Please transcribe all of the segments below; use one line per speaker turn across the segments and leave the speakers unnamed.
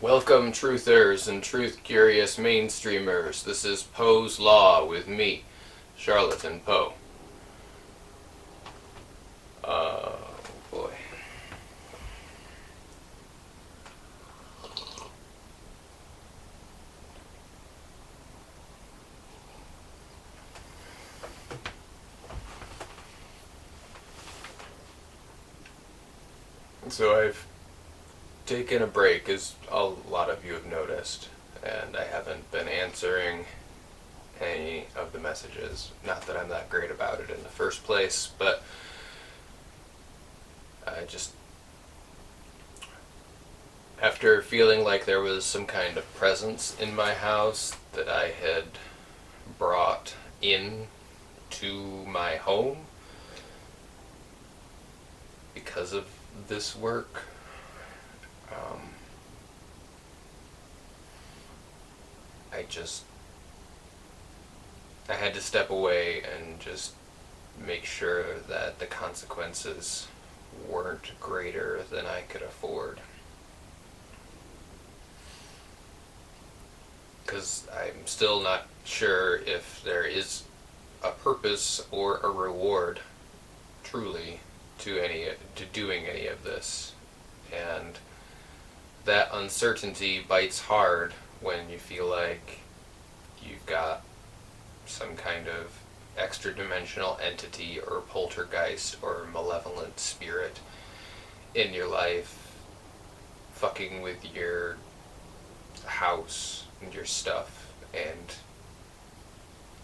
Welcome, truthers and truth-curious mainstreamers. This is Poe's Law with me, Charlatan Poe. Oh boy. So I've taken a break, as a lot of you have noticed, and I haven't been answering any of the messages. Not that I'm that great about it in the first place, but I just, after feeling like there was some kind of presence in my house that I had brought in to my home because of this work, I had to step away and just make sure that the consequences weren't greater than I could afford. Because I'm still not sure if there is a purpose or a reward, truly, to doing any of this. And that uncertainty bites hard when you feel like you've got some kind of extra-dimensional entity or poltergeist or malevolent spirit in your life fucking with your house and your stuff and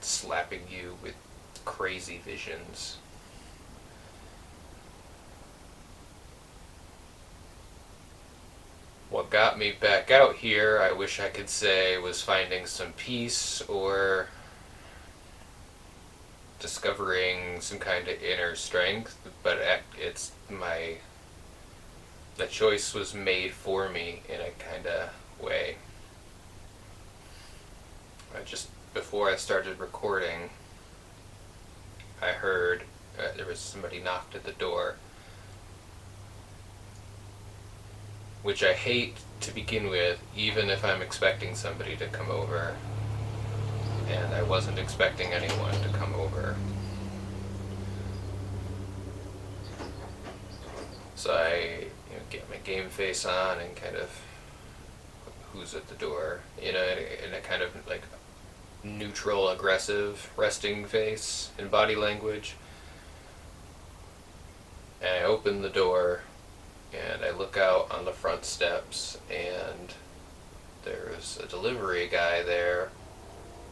slapping you with crazy visions. What got me back out here, I wish I could say, was finding some peace or discovering some kind of inner strength, but the choice was made for me in a kind of way. Before I started recording, I heard there was somebody knocked at the door, which I hate to begin with, even if I'm expecting somebody to come over. And I wasn't expecting anyone to come over. So I get my game face on and kind of, who's at the door, in a kind of like neutral, aggressive, resting face and body language. And I open the door and I look out on the front steps, and there's a delivery guy there.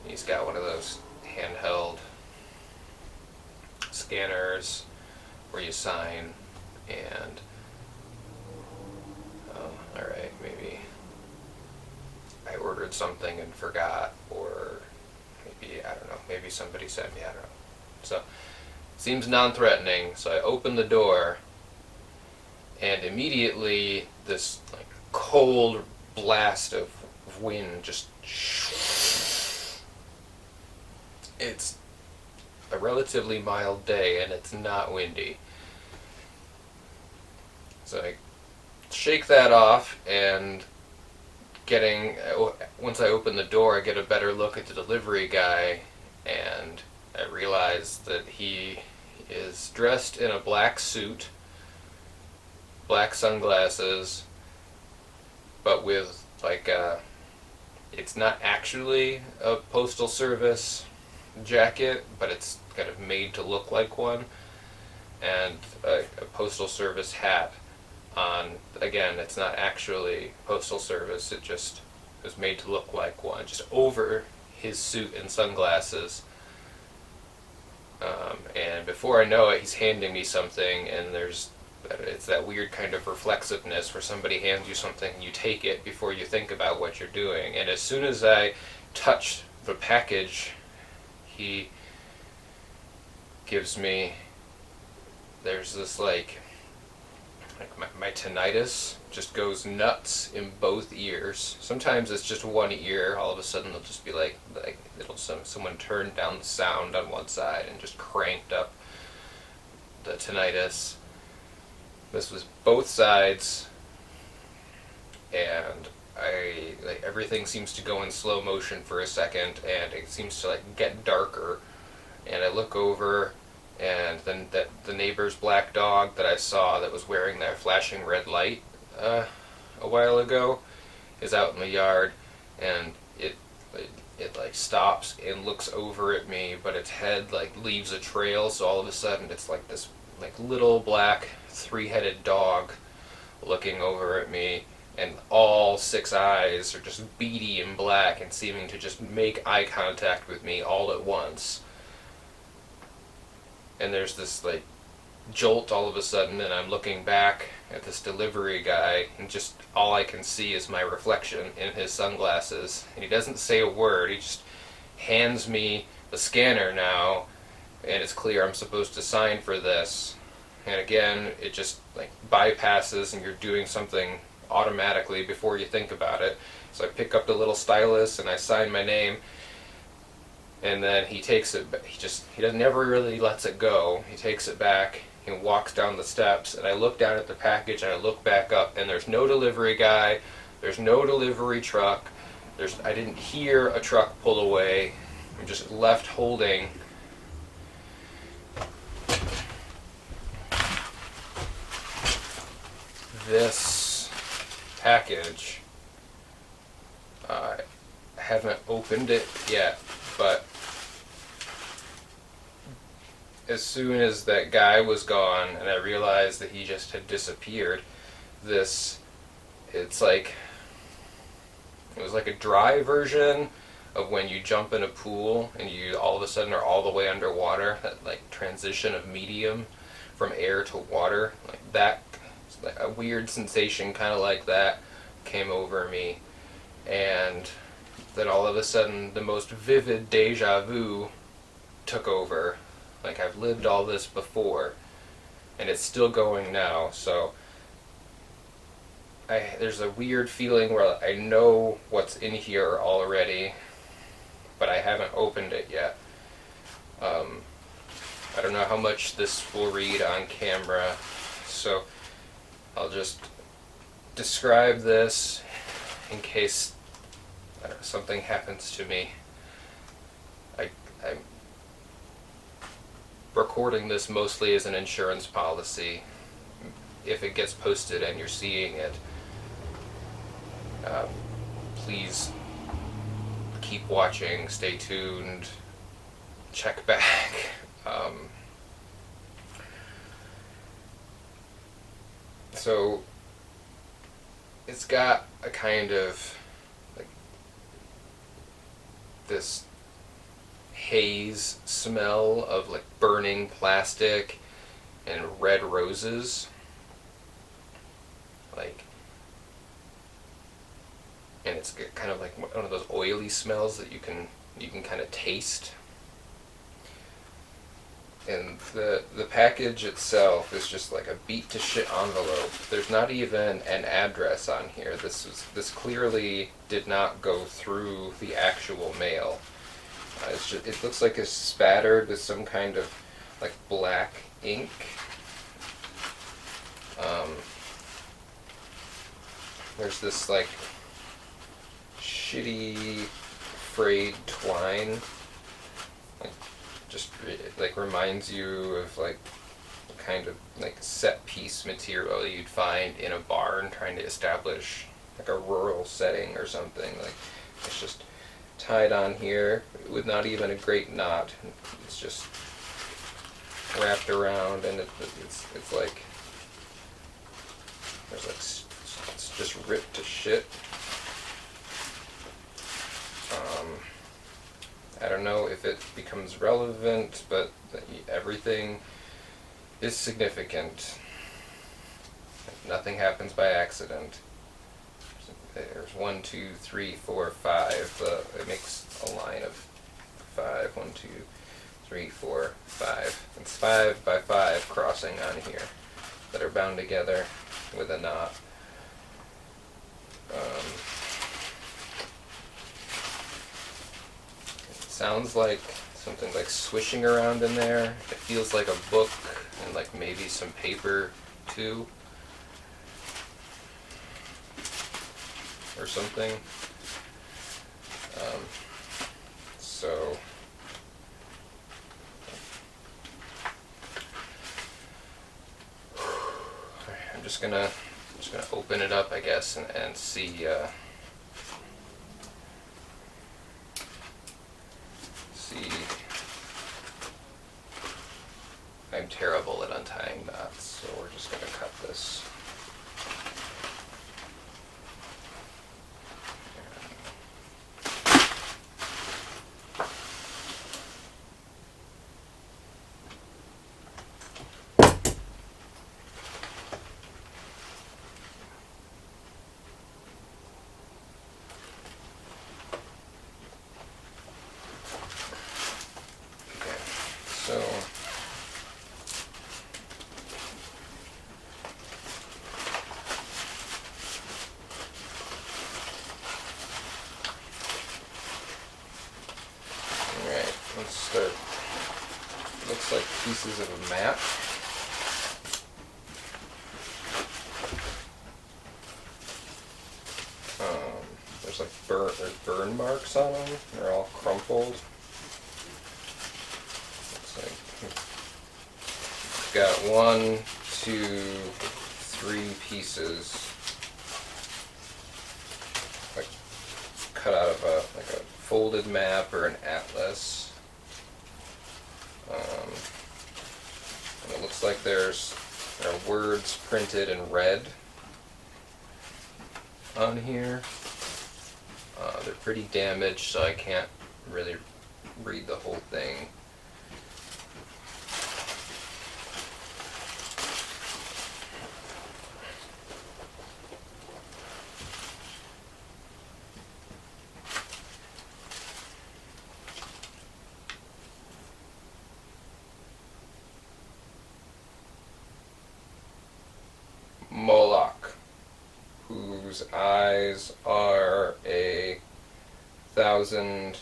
He's got one of those handheld scanners where you sign, and alright, maybe I ordered something and forgot, or maybe, I don't know, maybe somebody sent me, I don't know. So, seems non-threatening, so I open the door, and immediately this like cold blast of wind just, it's a relatively mild day and it's not windy. So I shake that off, and once I open the door, I get a better look at the delivery guy, and I realize that he is dressed in a black suit, black sunglasses, but with it's not actually a postal service jacket, but it's kind of made to look like one, and a postal service hat on. Again, it's not actually postal service, it just was made to look like one, just over his suit and sunglasses. And before I know it, he's handing me something, and it's that weird kind of reflexiveness where somebody hands you something and you take it before you think about what you're doing. And as soon as I touch the package he gives me, there's this like my tinnitus just goes nuts in both ears. Sometimes it's just one ear. All of a sudden it'll just be like someone turned down the sound on one side and just cranked up the tinnitus. This was both sides, and I like everything seems to go in slow motion for a second, and it seems to like get darker. And I look over, and then the neighbor's black dog that I saw that was wearing that flashing red light a while ago is out in the yard, and it like stops and looks over at me, but its head like leaves a trail, so all of a sudden it's like this like little black three-headed dog looking over at me, and all six eyes are just beady and black and seeming to just make eye contact with me all at once. And there's this like jolt all of a sudden, and I'm looking back at this delivery guy, and just all I can see is my reflection in his sunglasses. And he doesn't say a word, he just hands me the scanner now, and it's clear I'm supposed to sign for this. And again, it just like bypasses, and you're doing something automatically before you think about it. So I pick up the little stylus and I sign my name, and then he takes it, he doesn't never really lets it go. He takes it back and walks down the steps, and I look down at the package and I look back up, and there's no delivery guy, there's no delivery truck, I didn't hear a truck pull away. I'm just left holding this package. I haven't opened it yet, but as soon as that guy was gone and I realized that he just had disappeared, it was like a dry version of when you jump in a pool and you all of a sudden are all the way underwater, that like transition of medium from air to water, like that, like a weird sensation kind of like that came over me. And then all of a sudden the most vivid deja vu took over. Like I've lived all this before, and it's still going now, so there's a weird feeling where I know what's in here already, but I haven't opened it yet. I don't know how much this will read on camera, so I'll just describe this in case something happens to me. I'm recording this mostly as an insurance policy. If it gets posted and you're seeing it, please keep watching, stay tuned, check back. So it's got a kind of like this haze smell of like burning plastic and red roses, like, and it's kind of like one of those oily smells that you can kind of taste. And the package itself is just like a beat to shit envelope. There's not even an address on here. This clearly did not go through the actual mail. It looks like it's spattered with some kind of like black ink. There's this like shitty frayed twine. It like reminds you of like kind of like set piece material you'd find in a barn trying to establish like a rural setting or something. Like it's just tied on here with not even a great knot. It's just wrapped around, and it's like there's like it's just ripped to shit. I don't know if it becomes relevant, but everything is significant. Nothing happens by accident. There's 1, 2, 3, 4, 5. It makes a line of 5. 1, 2, 3, 4, 5. It's 5 by 5 crossing on here that are bound together with a knot. Sounds like something like swishing around in there. It feels like a book and like maybe some paper too, or something. So I'm just gonna open it up, I guess, and see. See, I'm terrible at untying knots, so we're just gonna cut this. So alright, let's start. Looks like pieces of a map. There's like burn marks on them. They're all crumpled. Got 1, 2, 3 pieces like cut out of a folded map or an atlas, and it looks like there are words printed in red on here. They're pretty damaged, so I can't really read the whole thing. Moloch, whose eyes are 1,000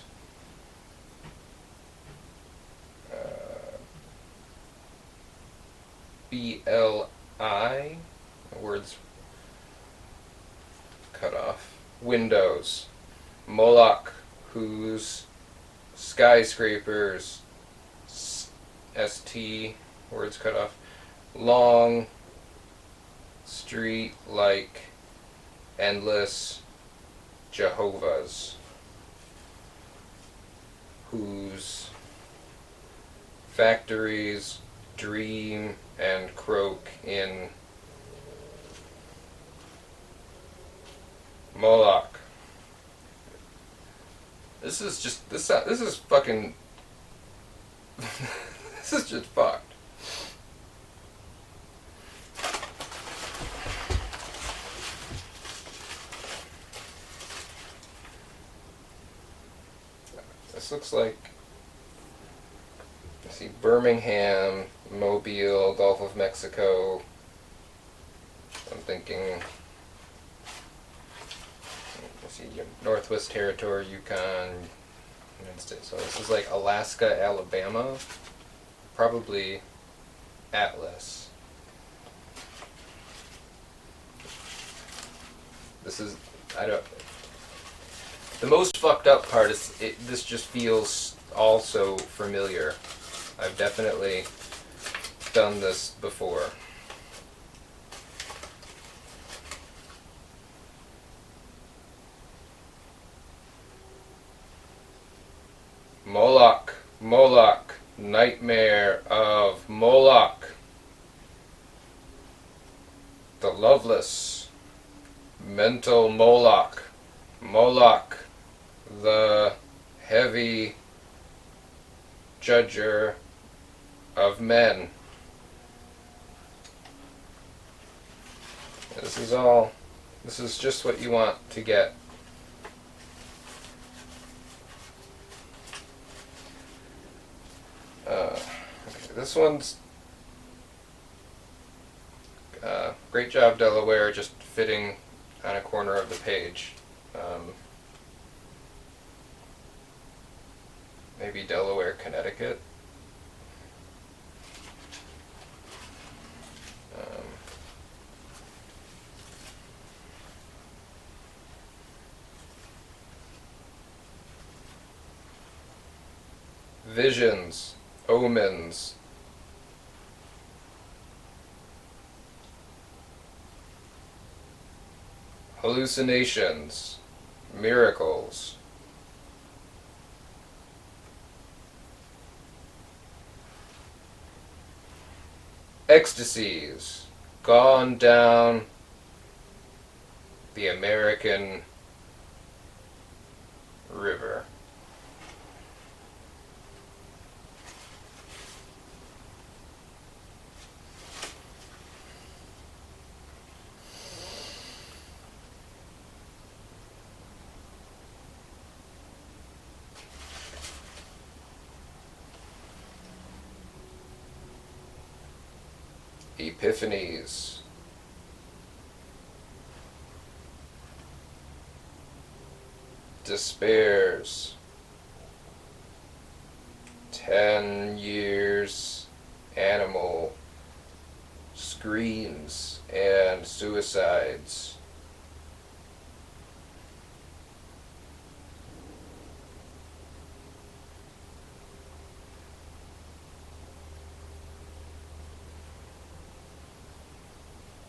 BLI, words cut off, windows. Moloch, whose skyscrapers, ST, words cut off, long, street like, endless Jehovah's, whose factories dream and croak in Moloch. This is just this is fucking this is just fucked. This looks like, I see Birmingham, Mobile, Gulf of Mexico. I'm thinking, I see Northwest Territory, Yukon, United States. So this is like Alaska, Alabama, probably Atlas. This is, the most fucked up part is this just feels all so familiar. I've definitely done this before. Moloch, Moloch, nightmare of Moloch, the loveless, mental Moloch, Moloch, the heavy judger of men. This is just what you want to get. Okay, this one's great job, Delaware, just fitting on a corner of the page. Maybe Delaware, Connecticut. visions, omens, hallucinations, miracles, ecstasies, gone down the American River. Epiphanies, despairs, 10 years, animal, screams, and suicides.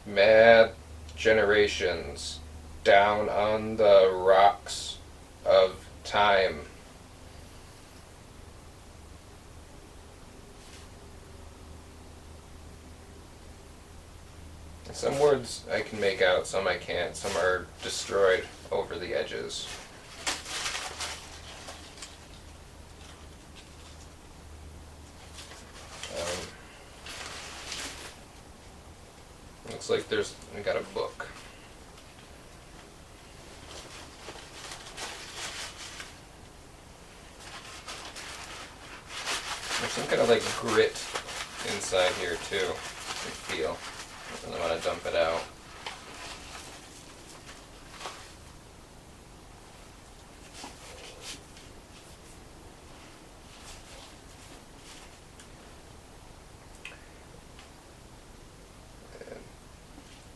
Mad generations down on the rocks of time. Some words I can make out, some I can't. Some are destroyed over the edges. Looks like I got a book. There's some kind of like grit inside here too, I feel. I really want to dump it out.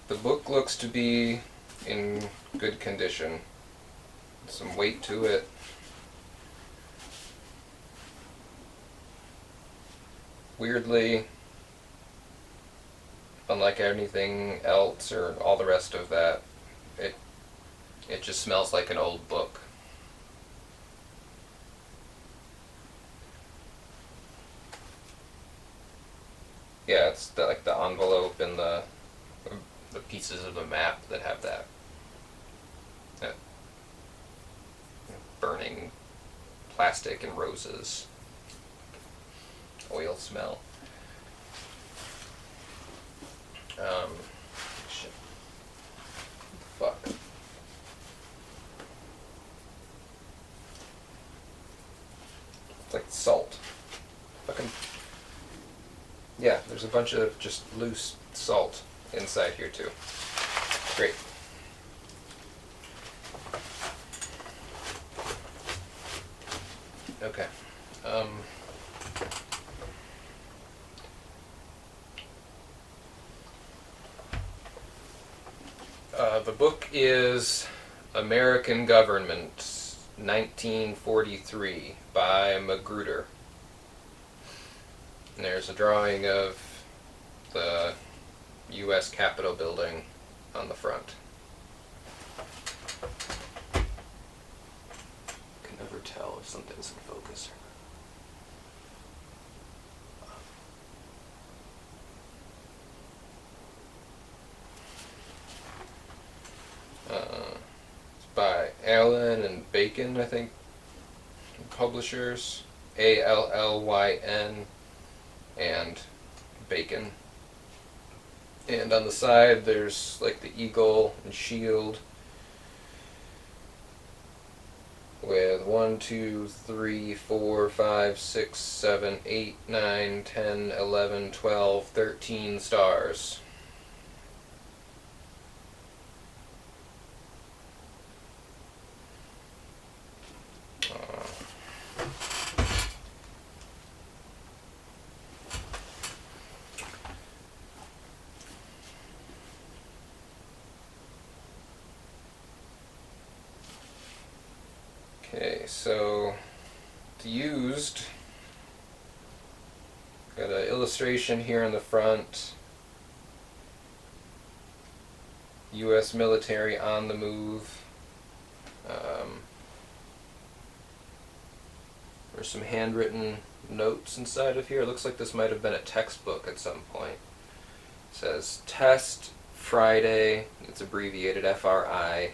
The book looks to be in good condition. Some weight to it. Weirdly, unlike anything else or all the rest of that, it just smells like an old book. Yeah, it's like the envelope and the pieces of the map that have that burning plastic and roses oil smell. Shit. Fuck. It's like salt. Fucking. Yeah, there's a bunch of just loose salt inside here too. Great. Okay. The book is American Government, 1943, by Magruder. And there's a drawing of the U.S. Capitol building on the front. Can never tell if something's in focus or not. It's by Allen and Bacon, I think, publishers. Allyn and Bacon. And on the side there's like the eagle and shield with 1, 2, 3, 4, 5, 6, 7, 8, 9, 10, 11, 12, 13 stars. Okay, so it's used Got an illustration here in the front. U.S. military on the move. There's some handwritten notes inside of here. It looks like this might have been a textbook at some point. It says test Friday, it's abbreviated FRI,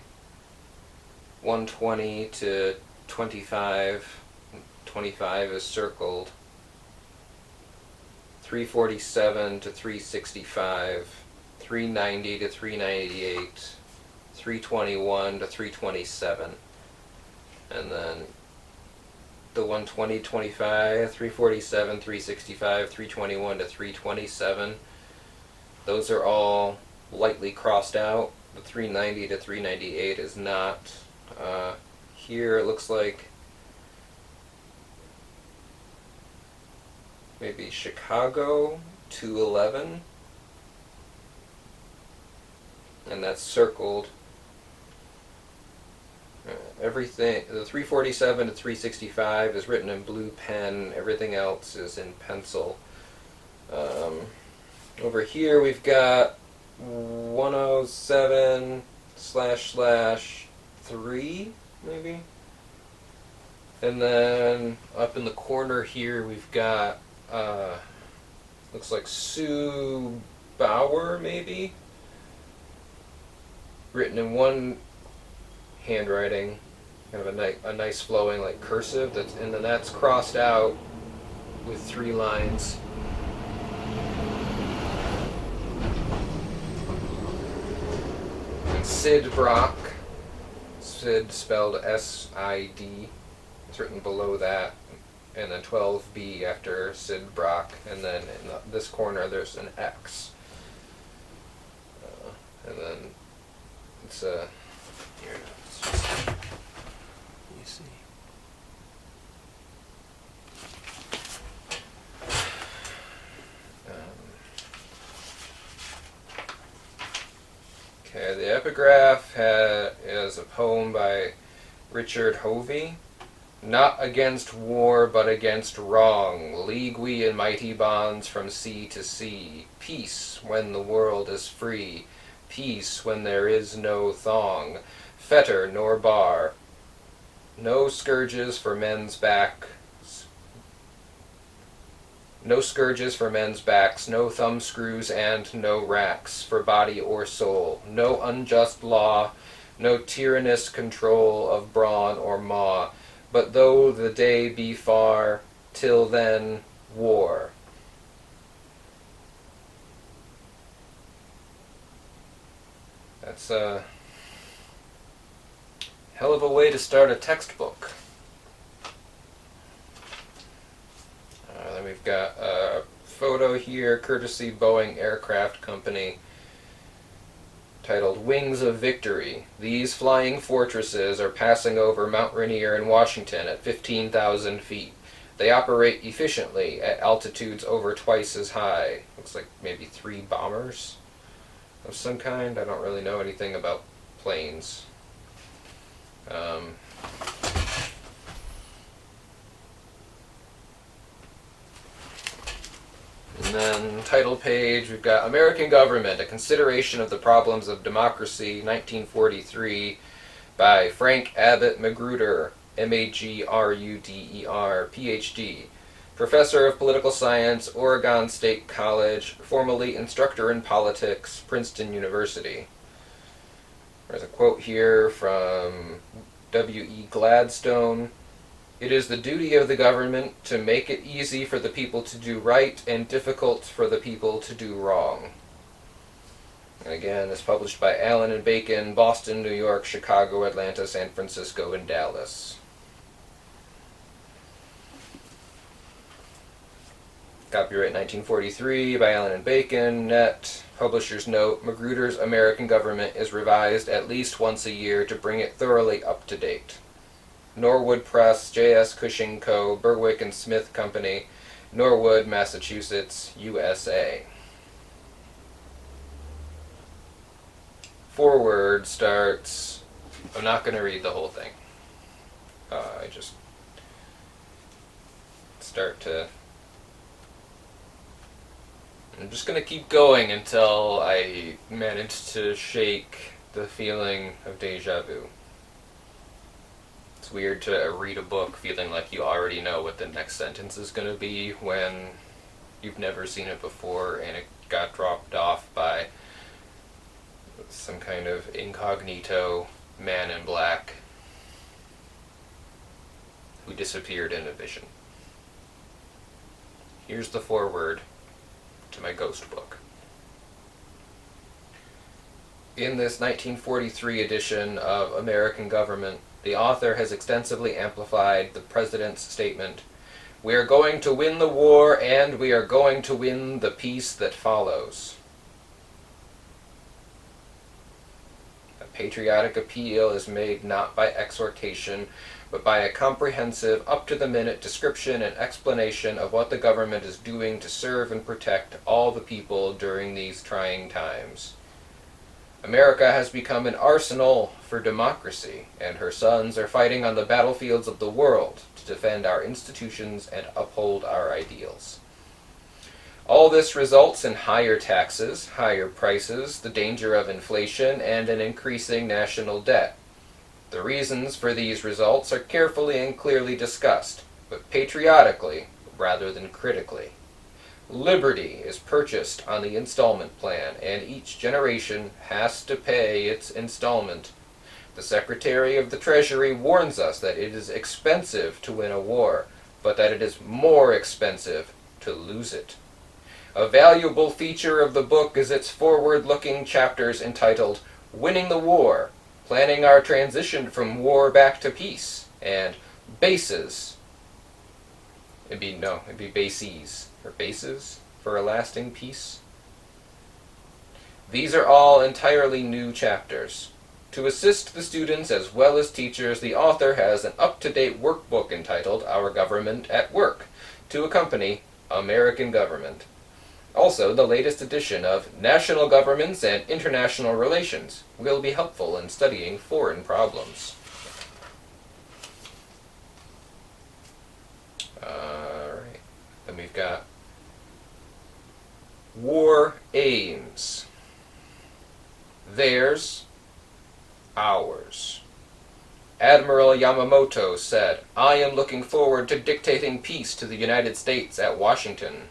120 to 25. 25 is circled. 347 to 365. 390 to 398, 321 to 327, and then the 120, 25, 347, 365, 321 to 327, those are all lightly crossed out. The 390 to 398 is not. Here it looks like maybe Chicago 211. And that's circled. Everything, the 347 to 365 is written in blue pen. Everything else is in pencil. Over here we've got 107//3, maybe. And then up in the corner here we've got, looks like Sue Bauer, maybe. Written in one handwriting, kind of a nice flowing like cursive, and then that's crossed out with 3 lines. And Sid Brock, Sid spelled S-I-D, it's written below that, and then 12B after Sid Brock, and then in this corner there's an X. And then it's here. Let's just, let me see. Okay, the epigraph is a poem by Richard Hovey. Not against war, but against wrong. League we in mighty bonds from sea to sea. Peace when the world is free. Peace when there is no thong, fetter nor bar, no scourges for men's backs, no scourges for men's backs, no thumbscrews and no racks for body or soul, no unjust law, no tyrannous control of brawn or maw, but though the day be far, till then, war. That's a hell of a way to start a textbook. Then we've got a photo here, courtesy Boeing Aircraft Company, titled Wings of Victory. These flying fortresses are passing over Mount Rainier in Washington at 15,000 feet. They operate efficiently at altitudes over twice as high. Looks like maybe 3 bombers of some kind. I don't really know anything about planes. And then title page, we've got American Government, A Consideration of the Problems of Democracy, 1943, by Frank Abbott Magruder, M-A-G-R-U-D-E-R, Ph.D., Professor of Political Science, Oregon State College, formerly instructor in politics, Princeton University. There's a quote here from W.E. Gladstone. It is the duty of the government to make it easy for the people to do right and difficult for the people to do wrong. And again, it's published by Allen and Bacon, Boston, New York, Chicago, Atlanta, San Francisco, and Dallas. Copyright 1943 by Allen and Bacon, net. Publisher's note, Magruder's American Government is revised at least once a year to bring it thoroughly up to date. Norwood Press, J.S. Cushing Co., Berwick and Smith Company, Norwood, Massachusetts, USA. Forward starts, I'm not going to read the whole thing. I just start to I'm just going to keep going until I manage to shake the feeling of deja vu. It's weird to read a book feeling like you already know what the next sentence is going to be when you've never seen it before and it got dropped off by some kind of incognito man in black who disappeared in a vision. Here's the foreword to my ghost book. In this 1943 edition of American Government, the author has extensively amplified the president's statement, "We are going to win the war, and we are going to win the peace that follows." A patriotic appeal is made not by exhortation, but by a comprehensive, up-to-the-minute description and explanation of what the government is doing to serve and protect all the people during these trying times. America has become an arsenal for democracy, and her sons are fighting on the battlefields of the world to defend our institutions and uphold our ideals. All this results in higher taxes, higher prices, the danger of inflation, and an increasing national debt. The reasons for these results are carefully and clearly discussed, but patriotically rather than critically. Liberty is purchased on the installment plan, and each generation has to pay its installment. The Secretary of the Treasury warns us that it is expensive to win a war, but that it is more expensive to lose it. A valuable feature of the book is its forward-looking chapters entitled "Winning the War, Planning Our Transition from War Back to Peace," and "Bases." It'd be bases, or bases for a lasting peace. These are all entirely new chapters. To assist the students as well as teachers, the author has an up-to-date workbook entitled "Our Government at Work" to accompany American Government. Also, the latest edition of National Governments and International Relations will be helpful in studying foreign problems. Alright, then we've got War Aims. Theirs, ours. Admiral Yamamoto said, "I am looking forward to dictating peace to the United States at Washington."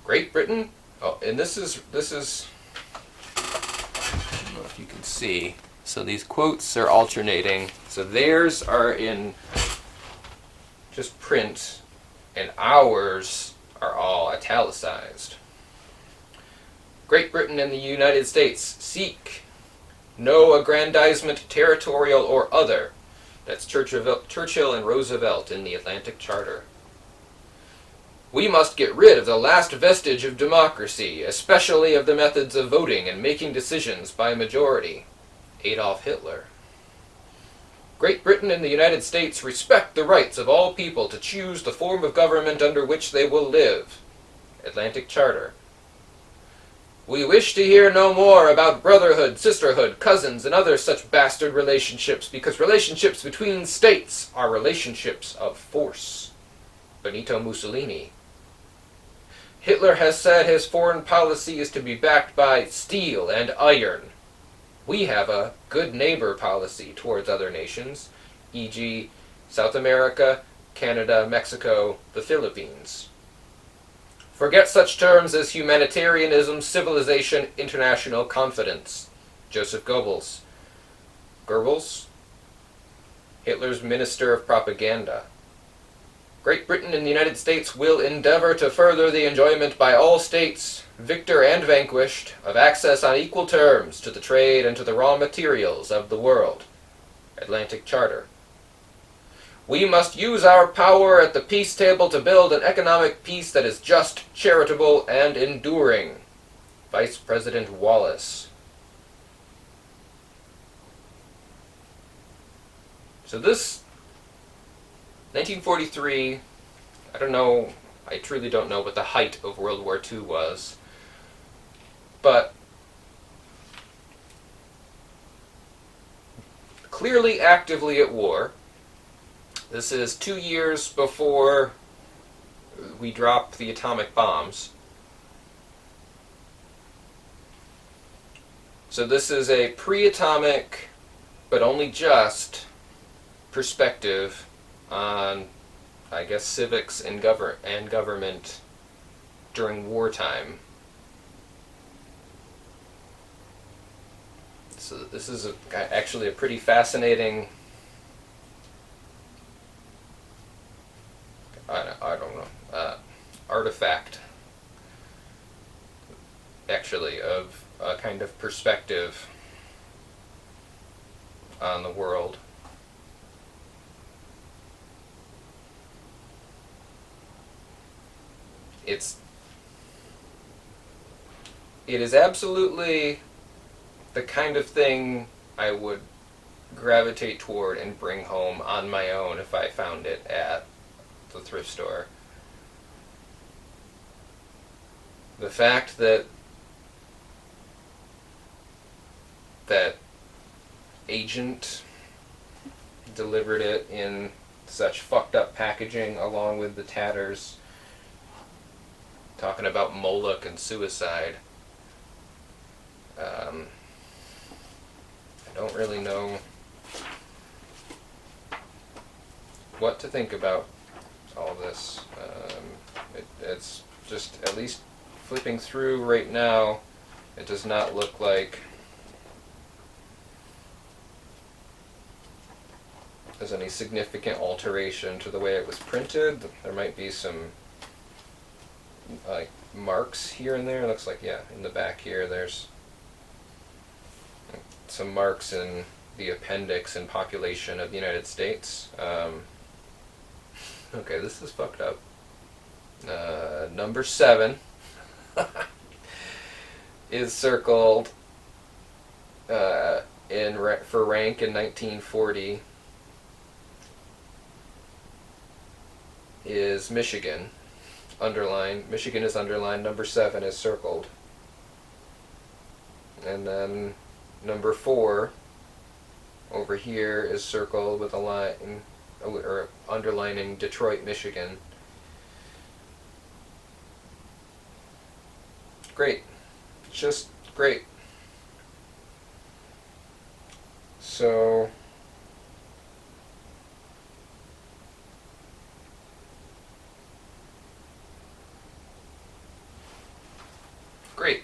Great Britain, and this is, I don't know if you can see, so these quotes are alternating, so theirs are in just print, and ours are all italicized. Great Britain and the United States seek no aggrandizement, territorial or other. That's Churchill and Roosevelt in the Atlantic Charter. We must get rid of the last vestige of democracy, especially of the methods of voting and making decisions by majority. Adolf Hitler. Great Britain and the United States respect the rights of all people to choose the form of government under which they will live. Atlantic Charter. We wish to hear no more about brotherhood, sisterhood, cousins, and other such bastard relationships, because relationships between states are relationships of force. Benito Mussolini. Hitler has said his foreign policy is to be backed by steel and iron. We have a good neighbor policy towards other nations, e.g. South America, Canada, Mexico, the Philippines. Forget such terms as humanitarianism, civilization, international confidence. Joseph Goebbels. Goebbels? Hitler's Minister of Propaganda. Great Britain and the United States will endeavor to further the enjoyment by all states, victor and vanquished, of access on equal terms to the trade and to the raw materials of the world. Atlantic Charter. We must use our power at the peace table to build an economic peace that is just, charitable, and enduring. Vice President Wallace. So this 1943, I truly don't know what the height of World War II was, but clearly actively at war. This is 2 years before we drop the atomic bombs. So this is a pre-atomic, but only just, perspective on, I guess, civics and government during wartime. So this is actually a pretty fascinating, I don't know, artifact, actually, of a kind of perspective on the world. It is absolutely the kind of thing I would gravitate toward and bring home on my own if I found it at the thrift store. The fact that agent delivered it in such fucked up packaging along with the tatters, talking about Moloch and suicide. I don't really know what to think about all this. It's just, at least flipping through right now, it does not look like there's any significant alteration to the way it was printed. There might be some like marks here and there. It looks like, yeah, in the back here there's some marks in the appendix and population of the United States. Okay, this is fucked up. Number 7 is circled for rank in 1940 is Michigan. Underlined. Michigan is underlined. Number 7 is circled. And then number 4 over here is circled with a line, or underlining Detroit, Michigan. Great. Just great. So great.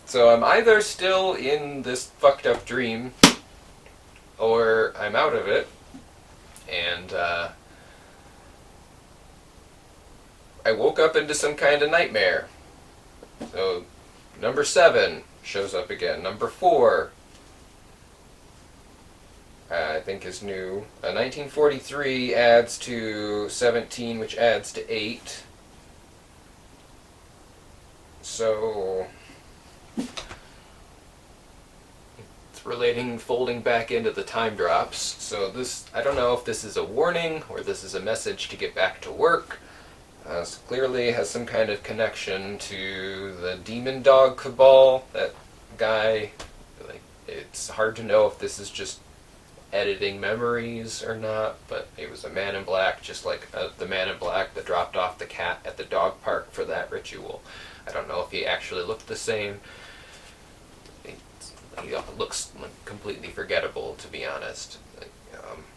So I'm either still in this fucked up dream, or I'm out of it, and I woke up into some kind of nightmare. So number 7 shows up again. Number 4, I think, is new. 1943 adds to 17, which adds to 8. So it's relating, folding back into the time drops. So this, I don't know if this is a warning or this is a message to get back to work. So clearly has some kind of connection to the Demon Dog Cabal. That guy, like, it's hard to know if this is just editing memories or not, but he was a man in black, just like the man in black that dropped off the cat at the dog park for that ritual. I don't know if he actually looked the same. He looks completely forgettable, to be honest.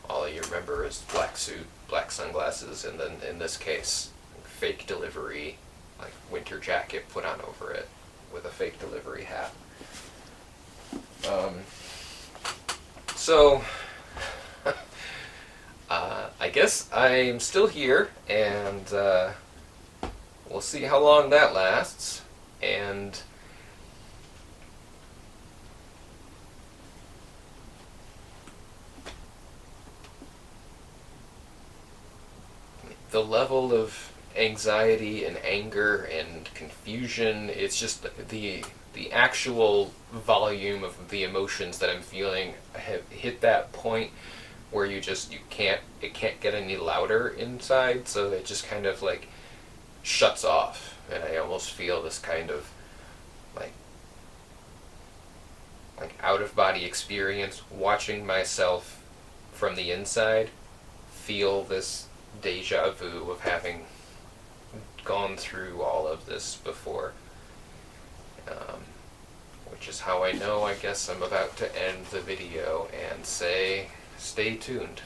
All you remember is black suit, black sunglasses, and then in this case, fake delivery, like winter jacket put on over it with a fake delivery hat. So I guess I'm still here, and we'll see how long that lasts. And the level of anxiety and anger and confusion, it's just the actual volume of the emotions that I'm feeling have hit that point where it can't get any louder inside, so it just kind of like shuts off, and I almost feel this kind of like out out-of-body experience, watching myself from the inside feel this deja vu of having gone through all of this before. Which is how I know, I guess I'm about to end the video and say, stay tuned.